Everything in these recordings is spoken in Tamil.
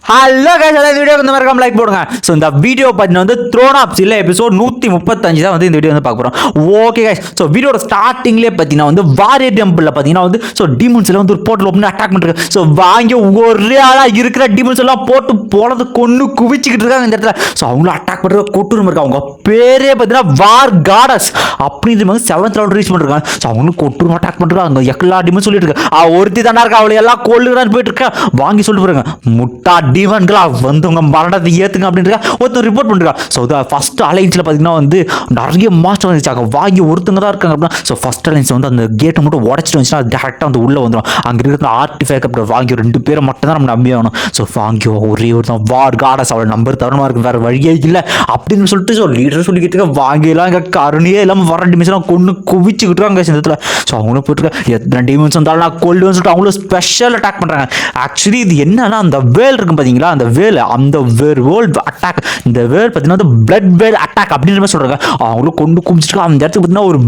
ஹலோ கைஸ், இந்த வீடியோ இந்த மாதிரி லைக் போடுங்க. ஸோ இந்த வீடியோ பார்த்தீங்கன்னா வந்து த்ரோன் ஆப்ஸ் இல்லை எபிசோட் 135 தான் வந்து இந்த வீடியோ வந்து பார்க்க போகிறோம். ஓகே கைஸ், ஸோ வீடியோட ஸ்டார்டிங்லேயே பார்த்தீங்கன்னா வந்து வாரியர் டெம்பிளில் பார்த்தீங்கன்னா வந்து ஸோ டீமன்ஸில் வந்து ஒரு போர்ட்டல் ஓப்பன் அட்டாக் பண்ணிருக்காங்க. ஸோ வாங்கி ஒரே ஆளாக இருக்கிற டீமன்ஸ் எல்லாம் போட்டு போனது கொண்டு குவிச்சிக்கிட்டு இருக்காங்க இந்த இடத்துல. ஸோ அவங்களும் அட்டாக் பண்ணுற கொட்டுரும் இருக்காங்க. அவங்க பேரே பார்த்தீங்கன்னா வார் காடஸ் அப்படின்ற மாதிரி 7th லெவல் ரீச் பண்ணிருக்காங்க. ஸோ அவங்களும் கொட்டுரும் அட்டாக் பண்ணுறாங்க. அந்த எல்லா டீமன்ஸ் சொல்லிட்டு இருக்காங்க ஒருத்தி தானே இருக்கா, அவளை எல்லாம் கொள்ளுறான்னு போயிட்டு இருக்கா. வாங்கி சொல்லிட்டு போறாங்க முட்டா டீவன்களா வந்து உங்க மரணத்தை ஏத்துங்க அப்படின்ற ஒருத்தர் ரிப்போர்ட் பண்றாங்க. ஸோ ஃபர்ஸ்ட் அலைன்ஸ்ல பார்த்தீங்கன்னா வந்து நிறைய மாஸ்டர் வந்துச்சாங்க. வாங்கி ஒருத்தங்க தான் இருக்காங்க அப்படின்னா. ஸோ ஃபர்ஸ்ட் அலைன்ஸ் வந்து அந்த கேட்டை மட்டும் உடச்சிட்டு வந்துச்சுன்னா டேரெக்டாக வந்து உள்ள வந்துடும். அங்கே இருக்கிற ஆர்டிஃபேக்ட் அப்புறம் வாங்கி 2 பேரை மட்டும் தான் நம்ம நம்பி ஆகணும். ஸோ வாங்கி ஒரே ஒரு தான் வார் காடஸ் அவளை நம்பர் தருணமாக இருக்கு, வேற வழியே இல்லை அப்படின்னு சொல்லிட்டு ஸோ லீடர் சொல்லிக்கிட்டு இருக்க வாங்கிலாம் இங்கே கருணையே இல்லாமல் வர டிமிஷன் கொண்டு குவிச்சுக்கிட்டு இருக்காங்க இந்த இடத்துல. ஸோ அவங்களும் போயிட்டு எத்தனை டிமிஷன் இருந்தாலும் நான் கொல்லுன்னு சொல்லிட்டு அவங்களும் ஸ்பெஷல் அட்டாக் பண்ணுறாங்க. ஆக்சுவலி இது என்னன்னா அந்த வேல் இருக்கும் பார்த்தீங்களா, அந்த வேல் அந்த வேர்ல்ட் அட்டாக், இந்த வேல் பார்த்தீங்கன்னா பிளட் வேல் அட்டாக் அப்படின்ற மாதிரி சொல்கிறாங்க. அவங்களும் கொண்டு குமிச்சிட்டு அந்த இடத்துக்கு பார்த்தீங்கன்னா ஒரு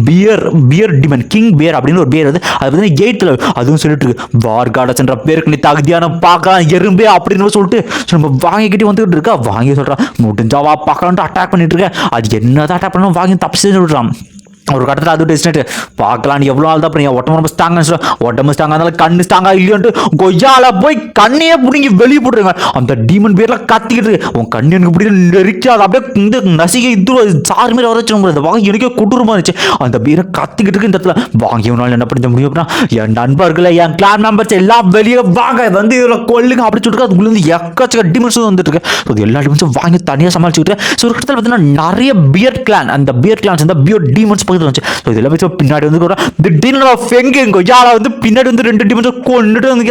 பியர் டிமன் கிங் பியர் அப்படின்னு ஒரு பியர் அது பார்த்தீங்கன்னா 8th லெவல் அதுவும் சொல்லிட்டு இருக்கு வார் காடஸ்ன்ற பேருக்கு நீ தகுதியான பார்க்கலாம் எறும்பே அப்படின்னு சொல்லிட்டு நம்ம வாங்கிக்கிட்டே வந்துகிட்டு இருக்கா. வாங்கி சொல்கிறான் முடிஞ்சாவா பார்க்கலான்ட்டு அட்டாக் பண்ணிட்டு இருக்கேன். அது என்னதான் அட்டாக் பண்ணணும் வாங்கி தப்பு செஞ்சு சொல்கிறான். ஒரு கட்டத்தில் அது டெஸ்ட் பார்க்கலாம் எவ்வளோ நாள் தான் அப்புறம் உடம்பு ஸ்டாங்கன்னு உடம்பு ஸ்டாங்க இருந்தாலும் கண்ணு ஸ்டாங்கா இல்லையோன்ட்டு கொய்யால போய் கண்ணையே பிடிங்கி வெளியே போட்டுருங்க. அந்த டீமன் பேர்ல கத்திக்கிட்டு உன் கண்ணு எனக்கு பிடிக்க நெரிச்சு அதை அப்படியே இந்த நசிகை இது சாறு மாரி வர வச்சு அந்த வாங்கி எனக்கே குட்டுருமா இருந்துச்சு. அந்த பேரை கத்திக்கிட்டு இருக்கு இந்த இடத்துல. வாங்கி ஒரு நாள் என்ன பண்ண முடியும் அப்படின்னா என் நண்பர்களை என் கிளான் மெம்பர்ஸ் எல்லாம் வெளியே வாங்க வந்து இதில் கொல்லுங்க அப்படி சொல்லிட்டு அதுக்குள்ள இருந்து எக்கச்சக்க டிமன்ஸும் வந்துட்டு இருக்கு. அது எல்லா டிமன்ஸும் வாங்கி தனியாக சமாளிச்சுக்கிட்டு ஸோ ஒரு இடத்துல பார்த்தீங்கன்னா நிறைய பியர் கிளான் அந்த பியர் கிளான்ஸ் அந்த பியர் டீமன்ஸ் பின்னாடி வந்து பின்னாடி வந்து 2 டிமன்ஸ் கொண்டுட்டு வந்து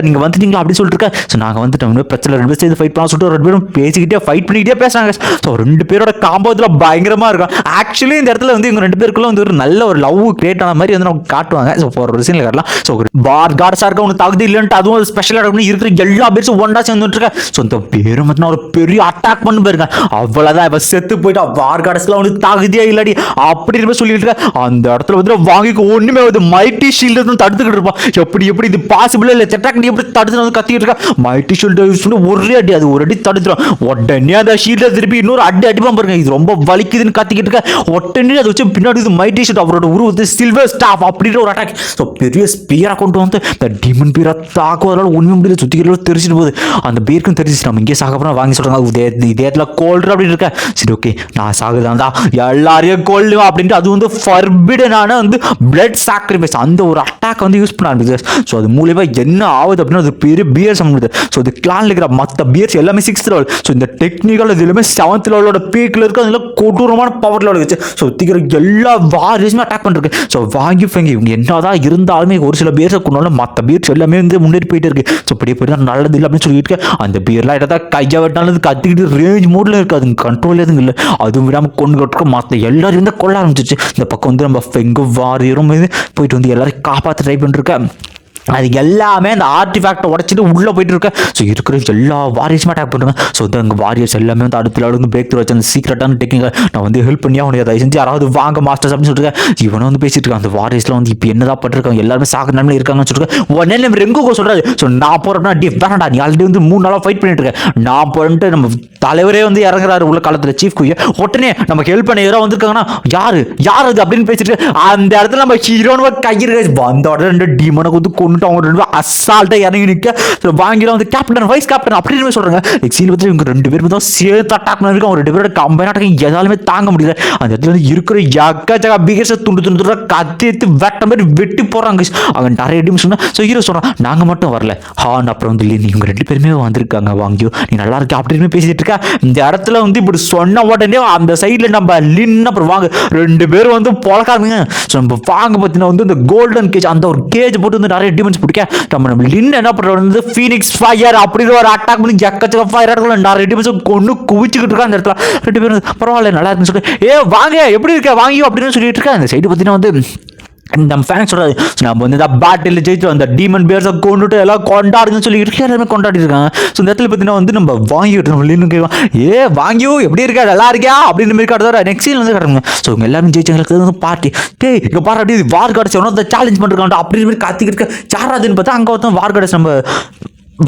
நீங்க வந்துட்டீங்களா அப்படி சொல்லிட்டு ஸோ நாங்க வந்துட்டு பிரச்சனை 2 பேர் ஃபைட் பண்ண சொல்லிட்டு 2 பேரும் பேசிக்கிட்டே ஃபைட் பண்ணிக்கிட்டே பேசுறாங்க. ஸோ 2 பேரோட காம்போல பயங்கரமா இருக்கும். ஆக்சுவலி இந்த இடத்துல வந்து இவங்க 2 பேருக்குள்ள வந்து ஒரு நல்ல ஒரு லவ் கிரியேட் ஆன மாதிரி வந்து நமக்கு காட்டுவாங்க. ஸோ ஒரு சீன்ல காட்டலாம். ஸோ பார் கார்ட்ஸா இருக்க உனக்கு தகுதி இல்லைன்ட்டு அதுவும் ஒரு ஸ்பெஷலாக இருக்கணும் இருக்கிற எல்லா பேரும் ஒன்றா சேர்ந்துட்டு இருக்கேன். ஸோ இந்த பேரும் பார்த்தீங்கன்னா ஒரு பெரிய அட்டாக் பண்ணி போயிருக்கேன். அவ்வளோதான் இப்போ செத்து போயிட்டா வார் கார்ட்ஸ்லாம் வந்து தகுதியே இல்லாடி அப்படின்னு சொல்லிட்டு அந்த இடத்துல வந்து வாங்கி ஒண்ணுமே வந்து மைட்டி ஷீல்டு தடுத்துக்கிட்டு இருப்பான். எப்படி இது பாசிபிள் இல்லை செட்டாக் எப்படி தடுத்து வந்து கத்திக்கிட்டு இருக்கா. மைட்டி ஷீல்டு ஒரே அடி அது ஒரு அடி தடுத்துரும். உடனே அந்த ஷீல்டை திருப்பி இன்னொரு அடிப்பான் பாருங்க. இது ரொம்ப வலிக்குதுன்னு கத்திக்கிட்டு இருக்க. உடனே அதை வச்சு பின்னாடி மைட்டி ஷீல்டு அவரோட உருவத்து சில்வர் ஸ்டாஃப் அப்படின்ற ஒரு அட்டாக். ஸோ பெரிய ஸ்பியரா கொண்டு வந்து இந்த டீமன் பீரா தாக்கும். அதனால ஒண்ணுமே முடியல சுத்திக்கிட்டு தெரிச்சிட்டு போகுது. அந்த பேருக்கும் தெரிஞ்சிச்சு நம்ம இங்கே சாக போறோம். வாங்கி சொல்றாங்க இதேத்துல கோல்டு அப்படின்னு இருக்க. சரி ஓகே நான் சாகுதான் தான் எல்லாரையும் கொல்லுவேன் அப்படின்ட்டு அது வந்து ஃபர்பிடனான வந்து பிளட் சாக்ரிஃபைஸ் அந்த ஒரு அட்டாக் வந்து யூஸ் பண்ண ஆரம்பிச்சு. ஸோ அது மூலியமா என்ன ஆகுது அப்படின்னா அது பெரிய பியர்ஸ் பண்ணுது. ஸோ இது கிளான்ல இருக்கிற மற்ற பியர்ஸ் எல்லாமே 6th லெவல். ஸோ இந்த டெக்னிக்கல் இது எல்லாமே 7th லெவலோட பீக்ல இருக்கு. அதில் கொடூரமான பவர் லெவல் வச்சு ஸோ திக்கிற எல்லா வாரியஸுமே அட்டாக் பண்ணிருக்கு. ஸோ வாங்கி ஃபங்கி இவங்க என்னதான் இருந்தாலுமே ஒரு சில பியர்ஸை கொண்டாலும் மற்ற பியர்ஸ் எல்லாமே வந்து முன்னேறி போயிட்டு இருக்கு. ஸோ இப்படியே போயிட்டு நல்லது இல்லை அப்படின்னு சொல்லிட்டு அந்த பியர்லாம் ஏதாவது கையை வெட்டாலும் கத்திக்கிட்டு ரேஞ்ச் மோட்ல இருக்கு. அது கண்ட்ரோல் எதுவும் இல்லை. அதுவும் விடாமல் கொண்டு கட்டுக்க மற்ற எல்லாரும் வந்து கொள்ள ஆரம்பிச்சிச்சு. இந்த பக்கம் வந்து நம்ம ஃபெங்கு வாரியரும் போயிட்டு வந்து எல்லாரையும் காப்பாற்ற ட்ரை பண்ணிருக்கேன். அது எல்லாமே அந்த ஆர்டிஃபேக்டை உடச்சிட்டு உள்ளே போயிட்டு இருக்கேன். ஸோ இருக்கிற எல்லா வாரியர்ஸுமே அட்டாக் பண்ணுவேன். ஸோ அங்கே வாரியர்ஸ் எல்லாமே வந்து அடுத்த லெவலுக்கு வந்து பிரேக் த்ரூ வச்சு அந்த சீக்ரெட்டான டெக்னிக்கை நான் வந்து ஹெல்ப் பண்ணி அவனுக்கு தயவு செஞ்சு யாராவது வாங்க மாஸ்டர்ஸ் அப்படின்னு சொல்லிட்டு இவனை வந்து பேசிட்டு இருக்கான். அந்த வாரியர்ஸ்லாம் வந்து இப்போ என்னதான் பண்ணிருக்காங்க எல்லாருமே சாக நிலைமையில இருக்காங்கன்னு சொல்லிட்டு உடனே நம்ம ரெங்குகோ சொல்றாரு. ஸோ நான் போறேன்னா வேணாண்டா நீ ஆல்ரெடி வந்து 3 நாளாக ஃபைட் பண்ணிட்டு இருக்கேன் நான் போறேன்ட்டு நம்ம தலைவரே வந்து இறங்குறாரு உள்ள காலத்தில் சீஃப் குய்ய. உடனே நமக்கு ஹெல்ப் பண்ண யாராவது வந்திருக்காங்கன்னா யாரு அது அப்படின்னு பேசிட்டு அந்த இடத்துல நம்ம ஹீரோன்னு கையிரு வந்த உடனே 2 டீமனுக்கு வந்து கொண்டுட்டு அவங்க 2 அசால்ட்டா இறங்கி நிற்க வாங்கிலாம் வந்து கேப்டன் வைஸ் கேப்டன் அப்படின்னு சொல்றாங்க. சீன் பத்தி இவங்க 2 பேரும் தான் சேர்த்து அட்டாக் பண்ணிருக்காங்க. அவங்க 2 பேரோட கம்பைன் அட்டாக் எதாலுமே தாங்க முடியல. அந்த இடத்துல வந்து இருக்கிற எக்கச்சக்க பிகர்ஸை துண்டு கத்தி எடுத்து வெட்ட மாதிரி வெட்டி போறாங்க. அவன் நிறைய டீம் சொன்னா ஸோ ஹீரோ சொல்றான் நாங்க மட்டும் வரல ஹான் அப்புறம் வந்து இல்லை இவங்க 2 பேருமே வந்திருக்காங்க வாங்கியோ நீ நல்லா இருக்கு அப்படின்னு பேசிட்டு இருக்க. இந்த இடத்துல வந்து இப்படி சொன்ன உடனே அந்த சைட்ல நம்ம லின் அப்புறம் வாங்க 2 பேரும் வந்து பொழக்காரங்க. ஸோ நம்ம வாங்க பார்த்தீங்கன்னா வந்து இந்த கோல்டன் கேஜ் அந்த ஒரு கேஜ் போட்டு வந்து நிறைய டிமன்ஸ் பிடிக்க நம்ம லின் என்ன பண்றது வந்து ஃபீனிக்ஸ் ஃபயர் அப்படின்னு ஒரு அட்டாக் பண்ணி எக்கச்சக்க ஃபயர் நிறைய டிமன்ஸ் கொண்டு குவிச்சுக்கிட்டு இருக்கா. அந்த இடத்துல 2 பேரும் பரவாயில்ல நல்லா இருக்குன்னு சொல்லிட்டு வாங்க எப்படி இருக்க வாங்கியோ அப்படின்னு சொல்லிட்டு இருக்கேன். அந்த சைடு பார்த்தீங்கன்னா வந்து நம்ம ஃபேன்ஸ் சொல்றாரு நம்ம வந்து இந்த பேட்டில் ஜெயிச்சு அந்த டீமன் பேர்ஸை கொண்டுட்டு எல்லாம் கொண்டாடுன்னு சொல்லி எல்லாருமே கொண்டாடி இருக்காங்க. ஸோ இந்த இடத்துல பார்த்தீங்கன்னா வந்து நம்ம வாங்கிட்டு நம்ம கேட்கலாம் வாங்கியோ எப்படி இருக்கா நல்லா இருக்கியா அப்படின்னு மாதிரி காட்டுறதா நெக்ஸ்ட் சீன் வந்து காட்டுங்க. ஸோ இவங்க எல்லாரும் ஜெயிச்சவங்களுக்கு வந்து பார்ட்டி இங்கே பாரு அப்படி வார் கார்டஸ் சேலஞ்ச் பண்ணிருக்காங்க அப்படின்னு மாதிரி கத்திக்கிட்டு இருக்க யாராதுன்னு பார்த்தா அங்கே ஒருத்தன் வார் கார்டஸ் நம்ம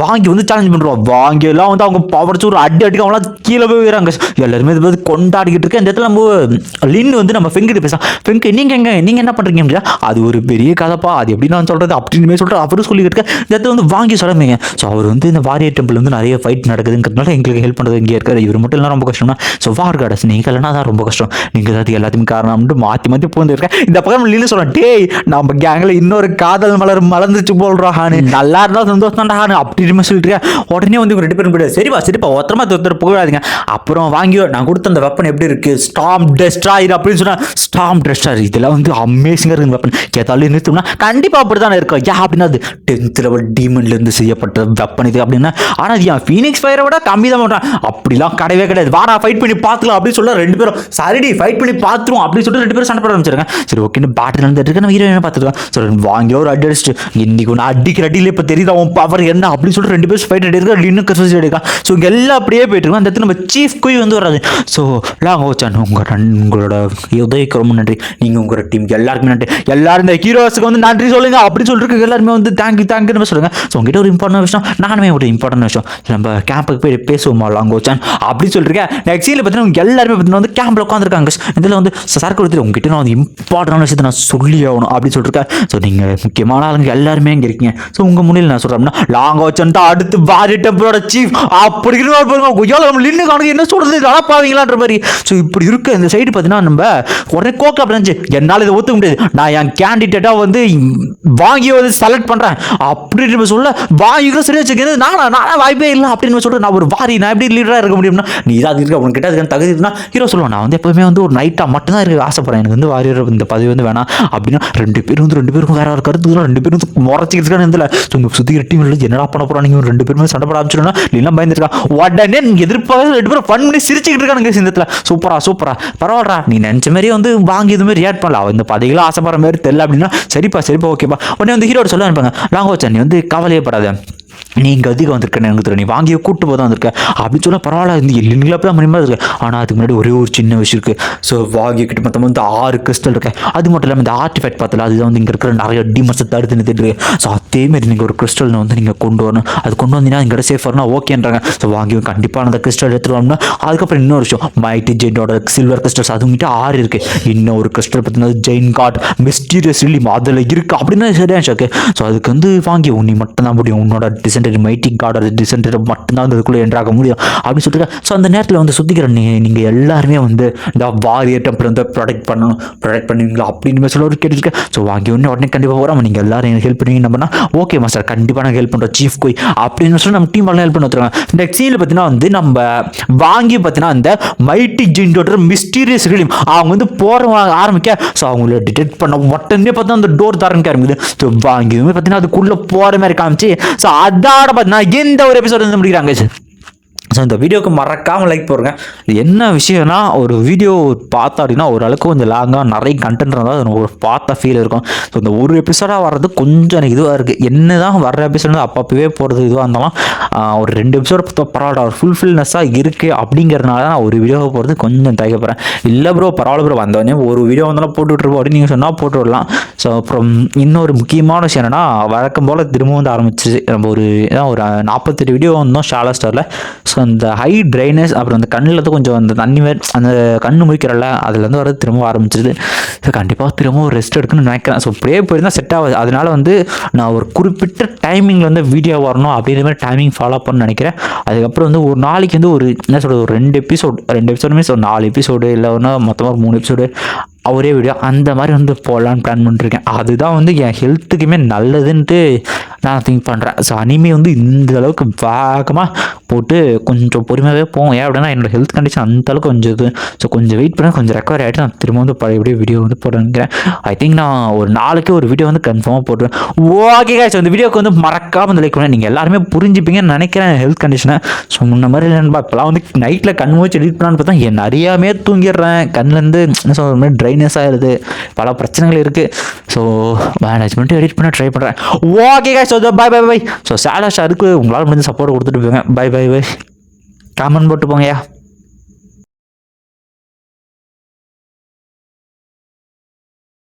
வாங்கி வந்து சேலஞ்ச் பண்ணுறோம். வாங்கி எல்லாம் வந்து அவங்க பவர் ஒரு அடி அடிக்க அவங்களாம் கீழே போய் வராங்க. எல்லாருமே இதை வந்து கொண்டாடிக்கிட்டு இருக்கேன். இந்த இடத்துல நம்ம லின் வந்து நம்ம ஃபெங்கிட்ட பேசலாம். ஃபெங்கு நீங்கள் என்ன பண்ணுறீங்க அப்படின்னா அது ஒரு பெரிய கதைப்பா, அது எப்படி நான் சொல்கிறது அப்படின்னு சொல்லிட்டு அவரும் சொல்லிக்கிட்டு இருக்கேன். இந்த இடத்துல வந்து வாங்கி சொல்லுங்க. ஸோ அவர் வந்து இந்த வாரியர் டெம்பிள் வந்து நிறைய ஃபைட் நடக்குதுங்கிறதுனால எங்களுக்கு ஹெல்ப் பண்ணுறது இங்கே இருக்காது. இவர் மட்டும் இல்லை ரொம்ப கஷ்டம்னா ஸோ வார் காடஸ் நீங்கள் இல்லைனா தான் ரொம்ப கஷ்டம், நீங்கள் தான் எல்லாத்தையும் காரணம்னு மாற்றி மாற்றி போந்துருக்கேன். இந்த பக்கம் லின்னு சொல்கிறேன், டேய் நம்ம கேங்கில் இன்னொரு காதல் மலர்ந்துச்சு போல்றான்னு நல்லா இருந்தால் சந்தோஷம் தான்டான்னு அப்படின்னு சொல்லிட்டு உடனே வந்து 2 பேரும் போயிடு. சரிப்பா ஒருத்தரமா ஒருத்தர் போகாதீங்க. அப்புறம் வாங்கி நான் கொடுத்த அந்த வெப்பன் எப்படி இருக்கு, ஸ்டார்ம் டெஸ்ட்ராயர் அப்படின்னு சொன்னா ஸ்டார்ம் டெஸ்ட்ராயர் இதெல்லாம் வந்து அமேசிங்காக இருக்கு வெப்பன். கேட்டாலும் நிறுத்தோம்னா கண்டிப்பாக அப்படி தானே இருக்கும். ஏன் அப்படின்னா அது 10th லெவல் டீமன்லேருந்து செய்யப்பட்ட வெப்பன் இது அப்படின்னா. ஆனால் அது என் ஃபீனிக்ஸ் ஃபயரை விட கம்மி தான் பண்ணுறான். அப்படிலாம் கிடையவே கிடையாது. வாடா ஃபைட் பண்ணி பார்த்துக்கலாம் அப்படின்னு சொல்ல 2 பேரும் சரிடி ஃபைட் பண்ணி பார்த்துருவோம் அப்படின்னு சொல்லிட்டு 2 பேரும் சண்டை போட ஆரம்பிச்சிருக்கேன். சரி ஓகே பேட்டில் நடந்துட்டு இருக்கு. நம்ம ஹீரோயினை பார்த்துருக்கோம். சரி வாங்கி ஒரு அடி அடிச்சுட்டு இன்னைக்கு ஒன்று அடிக்கிற அடியில் இப்போ தெரியுது அவன் பவர் என்ன அப்படின்னு சொல்லிட்டு 2 பேரும் ஃபைட் எடுக்க இன்னும் கசூசி எடுக்கலாம். ஸோ இங்கே எல்லாம் அப்படியே போயிட்டு இருக்கோம். அந்த இடத்துல நம்ம சீஃப் குய் வந்து வராது. ஸோ லாங்கோச்சான் உங்களோட உதவிக்கு ரொம்ப நன்றி, நீங்கள் உங்களோட டீம் எல்லாருக்குமே நன்றி, எல்லாரும் இந்த ஹீரோஸுக்கு வந்து நன்றி சொல்லுங்க அப்படின்னு சொல்லிட்டு எல்லாருமே வந்து தேங்க்யூன்னு சொல்லுங்க. ஸோ உங்ககிட்ட ஒரு இம்பார்ட்டன் விஷயம், நானுமே ஒரு இம்பார்ட்டன் விஷயம், நம்ம கேம்புக்கு போய் பேசுவோமா லாங்கோச்சான் அப்படின்னு சொல்லிருக்கேன். நெக்ஸ்ட் சீனில் பார்த்தீங்கன்னா எல்லாருமே பார்த்தீங்கன்னா வந்து கேம்பில் உட்காந்துருக்காங்க. இதில் வந்து சரக்கு கொடுத்துட்டு உங்ககிட்ட நான் வந்து இம்பார்ட்டன்டான விஷயத்தை நான் சொல்லி ஆகணும் அப்படின்னு சொல்லிருக்கேன். ஸோ நீங்கள் முக்கியமான ஆளுங்க எல்லாருமே இங்கே இருக்கீங்க. ஸோ உங்கள் முன்னில் நான் சொல்கிறேன்னா லாங்கோச்சான் தான் அடுத்து வாரியர் டெம்பிளோட சீஃப் அப்படி நம்ம என்ன சொல்றது அழப்பாவீங்களான்ற மாதிரி. ஸோ இப்படி இருக்க இந்த சைடு பார்த்தீங்கன்னா நம்ம உடனே கோக்கா பிரான்ச்சு என்னால் இதை ஒத்துக்க முடியாது, நான் என் கேண்டிடேட்டாக வந்து வாங்கி வந்து செலக்ட் பண்ணுறேன் அப்படின்னு சொல்ல வாங்கிக்க சரியா வச்சுக்கிறது நானா வாய்ப்பே இல்லை அப்படின்னு சொல்லிட்டு நான் ஒரு வாரி நான் எப்படி லீடராக இருக்க முடியும்னா நீ தான் இருக்க உனக்கிட்ட அதுக்கு தகுதி இருந்தால் ஹீரோ சொல்லுவேன். நான் வந்து எப்போவுமே வந்து ஒரு நைட்டாக மட்டும்தான் இருக்க ஆசைப்படுறேன், எனக்கு வந்து வாரியர் இந்த பதவி வந்து வேணாம் அப்படின்னா 2 பேருக்கும் வேற ஒரு கருத்து 2 பேரும் முறைச்சிக்கிறதுக்கான இதில் சுற்றி டீம் என்னடா பண்ண போகிறோம் நீங்கள் 2 பேருமே சண்டை போட ஆரம்பிச்சிடனா இல்லைன்னா பயந்துருக்கான். உடனே எதிர்பார்த்து 2 பேரும் ஃபன் பண்ணி சிரிச்சுக்கிட்டு இருக்கானுங்க. இந்த சூப்பரா பரவாயில்லடா நீ நினச்ச மாதிரி வந்து வாங்கி எதுவுமே ரியாக்ட் பண்ணலாம், இந்த பதவிகளை ஆசைப்படுற மாதிரி தெரியல அப்படின்னா சரிப்பா ஓகேப்பா. உடனே வந்து ஹீரோட சொல்ல அனுப்பாங்க, லாங்கோச்சான் நீ வந்து கவலையப்படாத, நீங்கள் அதிகம் வந்திருக்கேன்னு எனக்கு தெரியும், நீ வாங்கிய கூட்டு போதான் வந்திருக்க அப்படின்னு சொன்னால் பரவாயில்ல இந்த இல்லைங்களா அப்படி தான் மணிமா இருக்கு. ஆனால் அதுக்கு முன்னாடி ஒரே ஒரு சின்ன விஷயம் இருக்குது. ஸோ வாங்கிக்கிட்டு மொத்தம் வந்து 6 கிறிஸ்டல் இருக்கு. அது மட்டும் இல்லாமல் இந்த ஆர்டிஃபேக்ட் பார்த்தல அதுதான் வந்து இங்கே இருக்கிற நிறைய டீமன்ஸை தடுத்து நிறுத்திட்டு இருக்கு. ஸோ அதேமாரி நீங்கள் ஒரு கிறிஸ்டல் வந்து நீங்கள் கொண்டு வரணும், அது கொண்டு வந்தீங்கன்னா இங்கே சேஃப் வரணும் ஓகேன்றாங்க. ஸோ வாங்கி கண்டிப்பாக அந்த கிறிஸ்டல் எடுத்துகிட்டு வரணும்னா அதுக்கப்புறம் இன்னொரு விஷயம் மைட்டி ஜெயினோட சில்வர் கிறிஸ்டல்ஸ் அதுங்கிட்ட 6 இருக்குது. இன்னும் ஒரு கிறிஸ்டல் பார்த்தீங்கன்னா ஜெயின் காட் மிஸ்டீரியஸ் ரிலீம் அதில் இருக்குது அப்படின்னு சரியா ஷோக்கு. ஸோ அதுக்கு வந்து வாங்கி உன்னை மட்டும் தான் முடியும், உன்னோட டிசென்டர் மைட்டி காடோட டிசென்டர் மட்டும்தான் அதுக்குள்ளே என்ட்ராக முடியும் அப்படின்னு சொல்லிட்டு. ஸோ அந்த நேரத்தில் வந்து சுற்றிக்கிற நீங்கள் எல்லாருமே வந்து இந்த வாரியர் டெம்பிள் வந்து ப்ரொடெக்ட் பண்ணுவீங்களா அப்படின்னு சொல்ல ஒரு கேட்டுருக்கேன். ஸோ வாங்கி உடனே கண்டிப்பாக போகிறோம், நீங்கள் எல்லாரும் எனக்கு ஹெல்ப் பண்ணுவீங்க நம்பனா ஓகே மாஸ்டர் கண்டிப்பாக நாங்கள் ஹெல்ப் பண்ணுறோம் சீஃப் கோய் அப்படின்னு சொல்லி நம்ம டீம் எல்லாம் ஹெல்ப் பண்ணி வச்சுருக்காங்க. இந்த சீனில் பார்த்தீங்கன்னா வந்து நம்ம வாங்கி பார்த்தீங்கன்னா அந்த மைட்டி ஜெயினோட மிஸ்டீரியஸ் ரிலீம் அவங்க வந்து போகிற ஆரம்பிக்க. ஸோ அவங்கள டிடெக்ட் பண்ண உடனே பார்த்தா அந்த டோர் திறக்க ஆரம்பிக்குது. ஸோ வாங்கி பார்த்தீங்கன்னா அதுக்குள்ளே போகிற மாதிரி காமிச்சு. ஸோ அதோட பார்த்தீங்கன்னா இந்த ஒரு எபிசோட் வந்து முடிக்கிறாங்க. ஸோ இந்த வீடியோக்கு மறக்காமல் லைக் போடுங்க. என்ன விஷயம்னா ஒரு வீடியோ பார்த்தா அப்படின்னா ஓரளவுக்கு கொஞ்சம் லாங்காக நிறைய கண்டென்ட் இருந்தால் அது ஒரு பார்த்த ஃபீல் இருக்கும். ஸோ இந்த ஒரு எபிசோடாக வர்றது கொஞ்சம் எனக்கு இதுவாக இருக்குது. என்ன தான் வர்ற எபிசோட் அப்பப்பவே போகிறது இதுவாக இருந்தாலும் ஒரு 2 எபிசோட் பரவாயில்ல ஒரு ஃபுல்ஃபில்னஸாக இருக்குது அப்படிங்கிறதுனால தான் நான் ஒரு வீடியோவை போகிறது கொஞ்சம் தயக்கப்படுறேன். இல்லை ப்ரோ பரவாயில்ல ப்ரோ வந்தோடனே ஒரு வீடியோ வந்தாலும் போட்டுவிட்ருப்போம் அப்படின்னு நீங்கள் சொன்னால் போட்டு விடலாம். ஸோ அப்புறம் இன்னொரு முக்கியமான விஷயம் என்னென்னா வழக்கம் போல் திரும்பவும் வந்து ஆரம்பிச்சிச்சு. நம்ம ஒரு 48 வீடியோ வந்தோம் ஷாலா ஸ்டாரில். ஸோ அந்த ஹை ட்ரைனஸ் அப்புறம் அந்த கண்ணில் வந்து கொஞ்சம் அந்த தண்ணி அந்த கண்ணு முடிக்கிறல அதுலேருந்து வரது திரும்ப ஆரம்பிச்சிது. ஸோ கண்டிப்பாக திரும்ப ஒரு ரெஸ்ட் எடுக்கணும்னு நினைக்கிறேன். ஸோ இப்படியே போயிருந்தால் செட் ஆகுது. அதனால வந்து நான் ஒரு குறிப்பிட்ட டைமிங்கில் வந்து வீடியோ வரணும் அப்படிங்கிற மாதிரி டைமிங் ஃபாலோ பண்ணணும்னு நினைக்கிறேன். அதுக்கப்புறம் வந்து ஒரு நாளைக்கு வந்து ஒரு என்ன சொல்கிறது ஒரு 2 எபிசோடு மீன்ஸ் ஒரு 4 எபிசோடு இல்லை ஒன்றா மொத்தமாக ஒரு 3 எபிசோடு ஒரே வீடியோ அந்த மாதிரி வந்து போடலான்னு பிளான் பண்ணிருக்கேன். அதுதான் வந்து என் ஹெல்த்துக்குமே நல்லதுன்ட்டு நான் திங்க் பண்ணுறேன். ஸோ அனிமே வந்து இந்த அளவுக்கு வேகமாக போட்டு கொஞ்சம் பொறுமையாகவே போகும். ஏன் அப்படின்னா என்னோடய ஹெல்த் கண்டிஷன் அந்தளவுக்கு கொஞ்சம் இது. ஸோ கொஞ்சம் வெயிட் பண்ணி கொஞ்சம் ரெக்கவர் ஆகிட்டு நான் திரும்ப வந்து பழைய வீடியோ வந்து போட நினைக்கிறேன். ஐ திங்க் நான் ஒரு நாளைக்கு ஒரு வீடியோ வந்து கன்ஃபார்மாக போட்டுருவேன். ஓகே ஸோ இந்த வீடியோக்கு வந்து மறக்காமல் வந்து லைக் பண்ணேன். நீங்கள் எல்லாருமே புரிஞ்சுப்பீங்கன்னு நினைக்கிறேன் ஹெல்த் கண்டிஷனை. ஸோ முன்ன மாதிரி இல்லைன்னு இப்போலாம் வந்து நைட்டில் கண் மூச்சு எடிட் பண்ணான்னு பார்த்தா என் நிறையாமே தூங்கிடுறேன். கண்ணிலேருந்து என்ன சொல்கிற மாதிரி ட்ரைனஸ் ஆகிடுது, பல பிரச்சனைகள் இருக்குது. ஸோ மேனேஜ்மெண்ட்டு எடிட் பண்ண ட்ரை பண்ணுறேன். Okay so bye. ஸோ சேலா ஷாருக்கு உங்களால் முடிஞ்ச சப்போர்ட் கொடுத்துட்டு போங்க. பை. காமெண்ட் போட்டு போங்கயா.